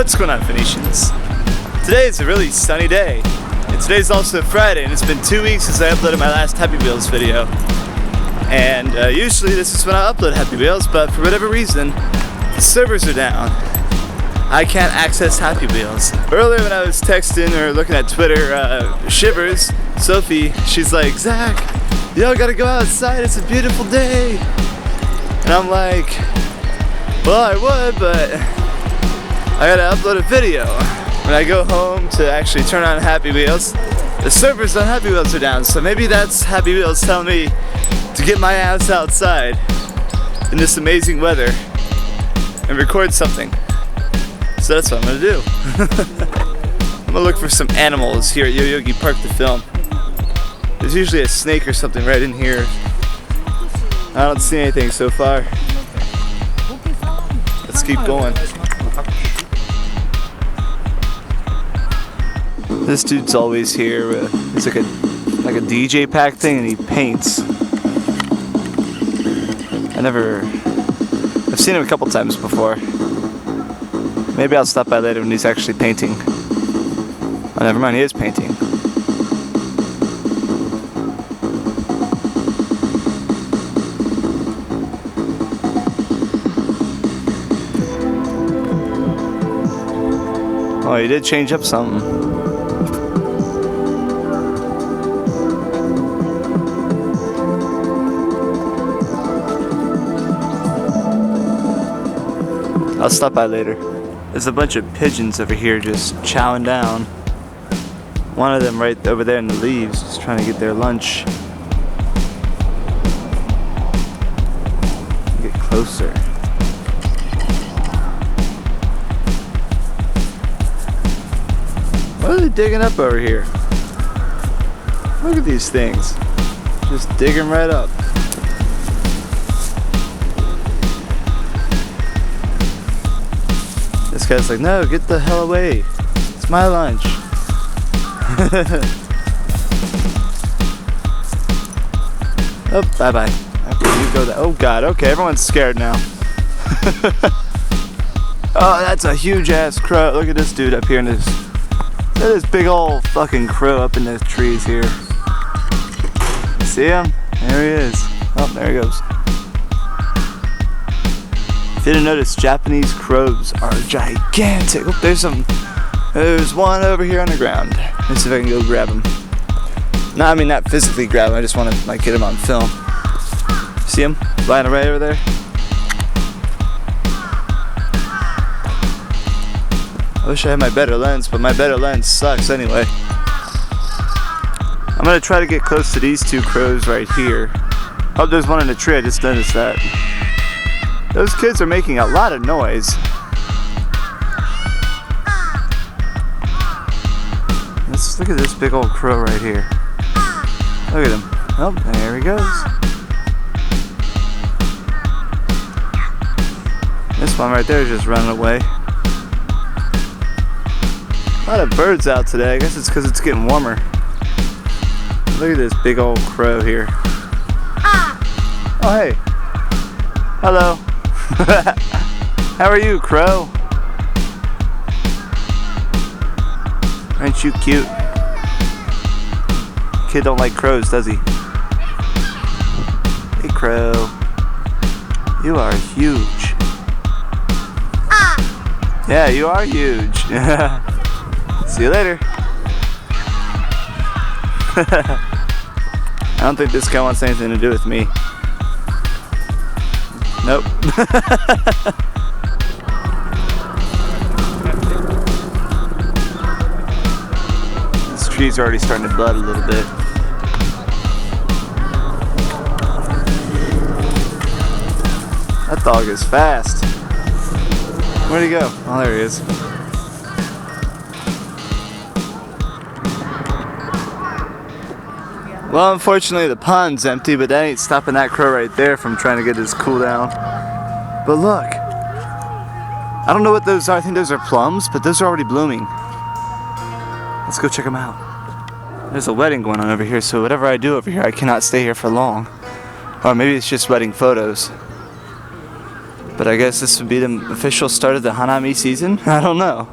What's going on, Phoenicians? Today is a really sunny day, and today's also Friday, and it's been 2 weeks since I uploaded my last Happy Wheels video. And usually this is when I upload Happy Wheels, but for whatever reason, the servers are down. I can't access Happy Wheels. Earlier when I was texting or looking at Twitter, Shiverz, Sophie, she's like, Zach, y'all gotta go outside, it's a beautiful day. And I'm like, well, I would, but I gotta upload a video. When I go home to actually turn on Happy Wheels, the servers on Happy Wheels are down, so maybe that's Happy Wheels telling me to get my ass outside in this amazing weather and record something. So that's what I'm gonna do. I'm gonna look for some animals here at Yoyogi Park to film. There's usually a snake or something right in here. I don't see anything so far. Let's keep going. This dude's always here. It's like a DJ pack thing, and he paints. I've seen him a couple times before. Maybe I'll stop by later when he's actually painting. Oh, never mind, he is painting. Oh, he did change up something. I'll stop by later. There's a bunch of pigeons over here just chowing down. One of them right over there in the leaves, just trying to get their lunch. Get closer. What are they digging up over here? Look at these things. Just digging right up. This guy's like, no, get the hell away. It's my lunch. Oh, bye-bye. After you go there. Oh, God. Okay, everyone's scared now. Oh, that's a huge-ass crow. Look at this dude up here in this. Look at this big old fucking crow up in the trees here. See him? There he is. Oh, there he goes. If you didn't notice, Japanese crows are gigantic. Oh, there's one over here on the ground. Let's see if I can go grab him. No, I mean not physically grab him. I just want to like get him on film. See him flying right over there? I wish I had my better lens, but my better lens sucks anyway. I'm gonna try to get close to these two crows right here. Oh, there's one in the tree. I just noticed that. Those kids are making a lot of noise. Let's look at this big old crow right here. Look at him. Oh, there he goes. This one right there is just running away. A lot of birds out today. I guess it's because it's getting warmer. Look at this big old crow here. Oh, hey. Hello. How are you, crow? Aren't you cute? Kid don't like crows, does he? Hey, crow. You are huge. Yeah, you are huge. See you later. I don't think this guy wants anything to do with me. Nope. This tree's already starting to bud a little bit. That dog is fast. Where'd he go? Oh, there he is. Well, unfortunately the pond's empty, but that ain't stopping that crow right there from trying to get his cool down. But look, I don't know what those are. I think those are plums, but those are already blooming. Let's go check them out. There's a wedding going on over here, so whatever I do over here, I cannot stay here for long. Or maybe it's just wedding photos. But I guess this would be the official start of the HANAMI season? I don't know.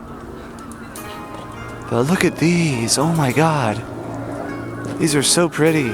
But look at these, oh my god. These are so pretty.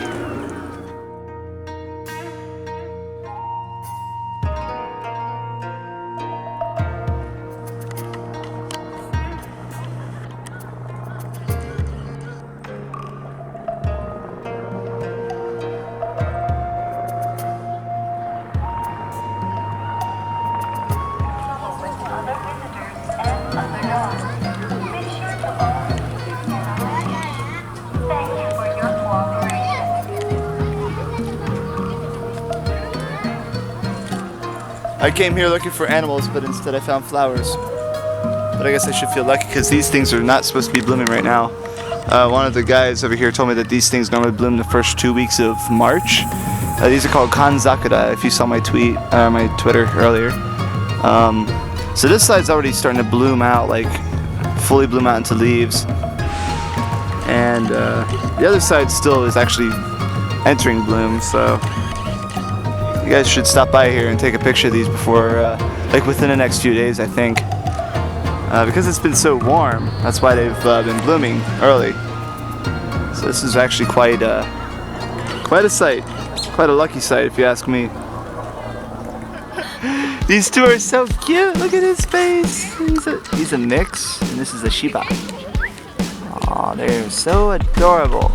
I came here looking for animals, but instead I found flowers. But I guess I should feel lucky because these things are not supposed to be blooming right now. One of the guys over here told me that these things normally bloom the first 2 weeks of March. These are called Kanzakura, if you saw my tweet, my Twitter earlier. So this side's already starting to bloom out, like fully bloom out into leaves. And the other side still is actually entering bloom, so you guys should stop by here and take a picture of these before, like within the next few days, I think. Because it's been so warm, that's why they've been blooming early. So this is actually quite a sight, quite a lucky sight if you ask me. These two are so cute. Look at his face. He's a mix, and this is a Shiba. Aw, they're so adorable.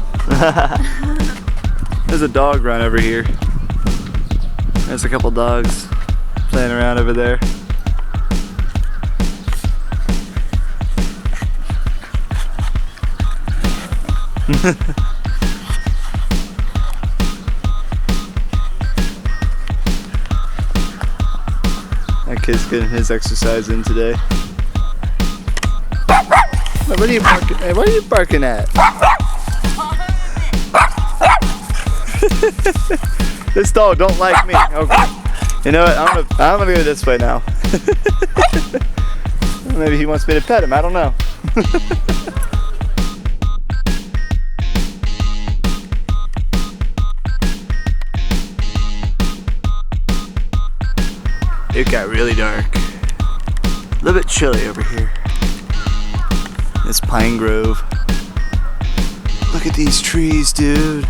There's a dog run over here. There's a couple dogs playing around over there. That kid's getting his exercise in today. What are you barking at? What are you barking at? This dog don't like me. Okay. You know what? I'm gonna go this way now. Maybe he wants me to pet him. I don't know. It got really dark. A little bit chilly over here. This pine grove. Look at these trees, dude.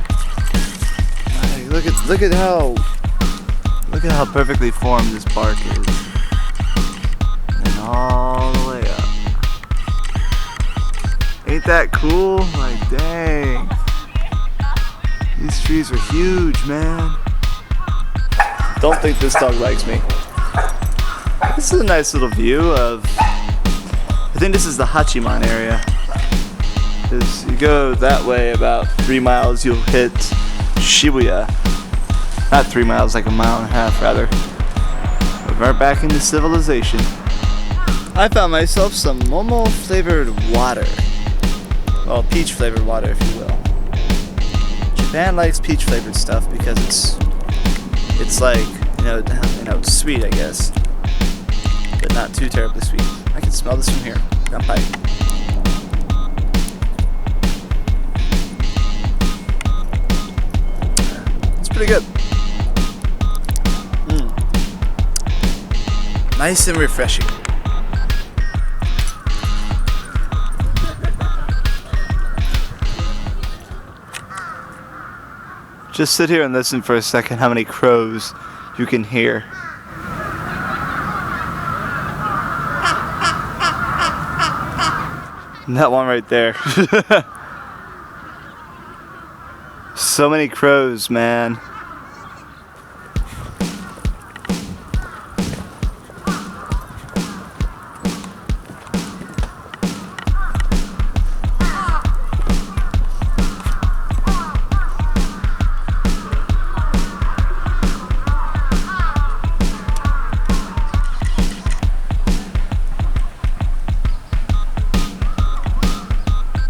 Like, look at how perfectly formed this bark is. And all the way up. Ain't that cool? Like, dang. These trees are huge, man. Don't think this dog likes me. This is a nice little view of, I think this is the Hachiman area. As you go that way about 3 miles, you'll hit Shibuya. Not 3 miles, like 1.5 miles rather. We're right back into civilization. I found myself some momo flavored water. Well, peach flavored water, if you will. Japan likes peach flavored stuff because it's like, you know, it's sweet, I guess. But not too terribly sweet. I can smell this from here. Kanpai. It's pretty good. Nice and refreshing. Just sit here and listen for a second how many crows you can hear. And that one right there. So many crows, man.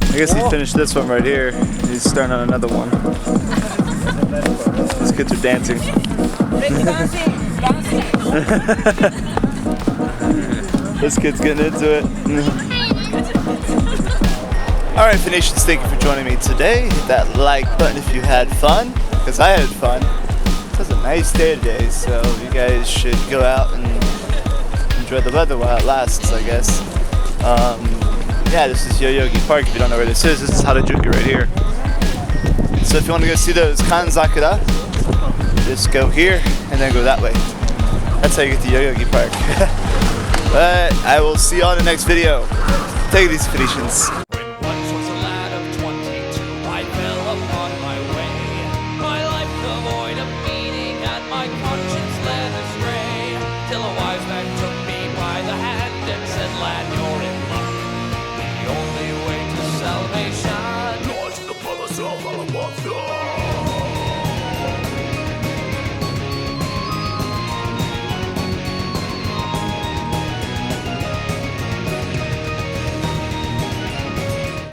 I guess he finished this one right here. He's starting on another one. These kids are dancing. This kid's getting into it. Alright, Phoenicians, thank you for joining me today. Hit that like button if you had fun, because I had fun. It was a nice day today, so you guys should go out and enjoy the weather while it lasts, I guess. Yeah, yeah, this is Yoyogi Park. If you don't know where this is Harajuku right here. So if you want to go see those Kanzakura, just go here and then go that way. That's how you get to Yoyogi Park. But I will see you on the next video. Take these Phoenicians. Once was a lad of 22, I fell upon my way. My life devoid of meaning and my conscience led astray. Till a wise man took me by the hand and said, lad, you're in luck. The only way to salvation lies in the palace of Alamosa.